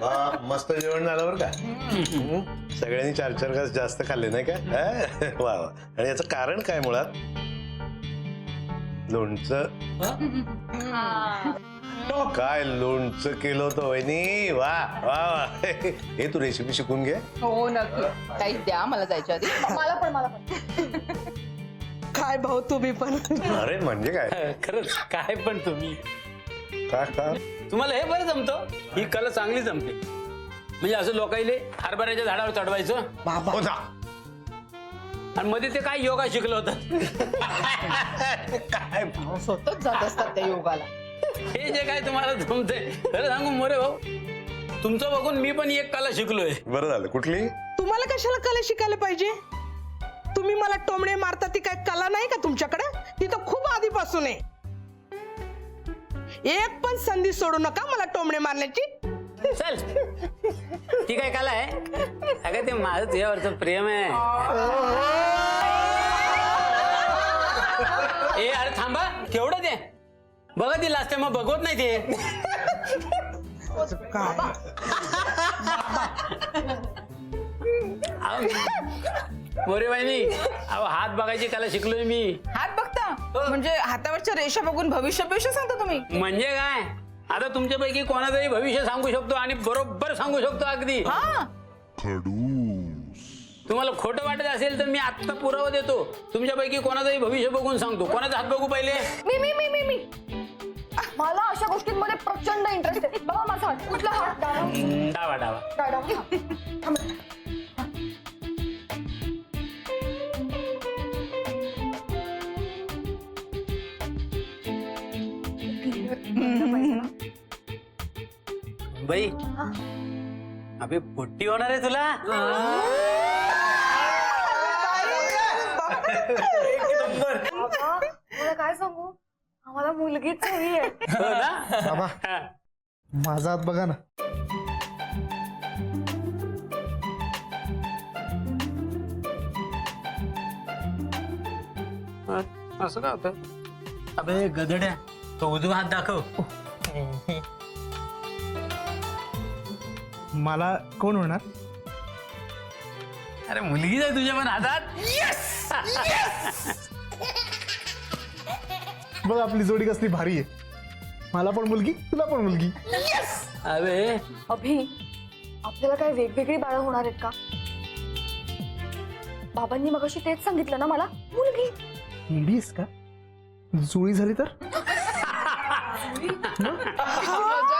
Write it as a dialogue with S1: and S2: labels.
S1: मस्त जेवण झालं बरं का. सगळ्यांनी 4-4 घास जास्त खाल्ले नाही का. वा वा. आणि याचं कारण काय मुळात लोणचं. काय लोणचं केलं होतं वहिनी. वा वा वा. हे तू रेसिपी शिकून घे.
S2: हो नक्की. काही द्या मला जायच्या आधी.
S3: मला पण
S4: काय भाऊ तुम्ही पण.
S1: अरे म्हणजे काय.
S5: खरंच काय पण तुम्ही.
S1: का
S5: तुम्हाला हे बरं जमतं. ही कला चांगली जमते. म्हणजे असं लोकाईले हरभऱ्याच्या झाडावर चढवायचं
S4: बाबा
S1: हो ना.
S5: आणि मध्ये ते काय योगा शिकलं होतं.
S1: काय
S2: स्वतःच जात असतात त्या योगाला.
S5: हे जे काय तुम्हाला जमतंय खरं सांगू मोरे भाऊ, तुमचं बघून मी पण एक कला शिकलोय.
S1: बरं झालं. कुठली.
S4: तुम्हाला कशाला कला शिकायला पाहिजे. तुम्ही मला टोमणे मारता ती काय कला नाही का तुमच्याकडे. ती तर खूप आधीपासून आहे. एक पण संधी सोडू नका मला टोमणे मारण्याची.
S5: चल ती काय कला आहे. अगं ते माझं तुझ्यावरचं प्रेम आहे. ए अरे थांबा केवढं ते बघा ती लास्ट टाइम मग बघवत नाही ते.
S4: काय
S5: मोरे बाईनी अहो हात बघायची कला शिकलोय मी.
S2: हात बघता म्हणजे हातावरच्या रेषा बघून भविष्य सांगता तुम्ही.
S5: म्हणजे काय आता तुमच्यापैकी कोणाचंही भविष्य सांगू शकतो आणि बरोबर सांगू शकतो अगदी.
S2: हा
S5: तुम्हाला खोटं वाटत असेल तर मी आत्ता पुरावा देतो. तुमच्यापैकी कोणाचंही भविष्य बघून सांगतो. कोणाचा हात बघू पहिले.
S3: मी मला अशा गोष्टींमध्ये प्रचंड इंटरेस्ट आहे. बघा माझा हात. कुठला हात.
S5: डावा डावा.
S3: थांब.
S5: बाई अबे पोट्टी होणार आहे तुला.
S3: मला काय सांगू आम्हाला मुलगीच हवी आहे.
S5: हो ना?
S6: बाबा
S5: हा.
S6: माझा हात बघा ना.
S5: असं का होतं. अबे गधड्या तो उजवा हात दाखव.
S6: मला कोण होणार.
S5: अरे मुलगीच आहे तुझ्या पण हातात.
S6: बघ आपली जोडी कसली भारी आहे. मला पण मुलगी तुला पण मुलगी.
S5: अबे
S3: अभि आपल्याला काय वेगवेगळी बाळं होणार आहेत का. बाबांनी मगाशी तेच सांगितलं ना मला. मुलगी.
S6: इंडीस का जुळी झाली तर.
S4: मजा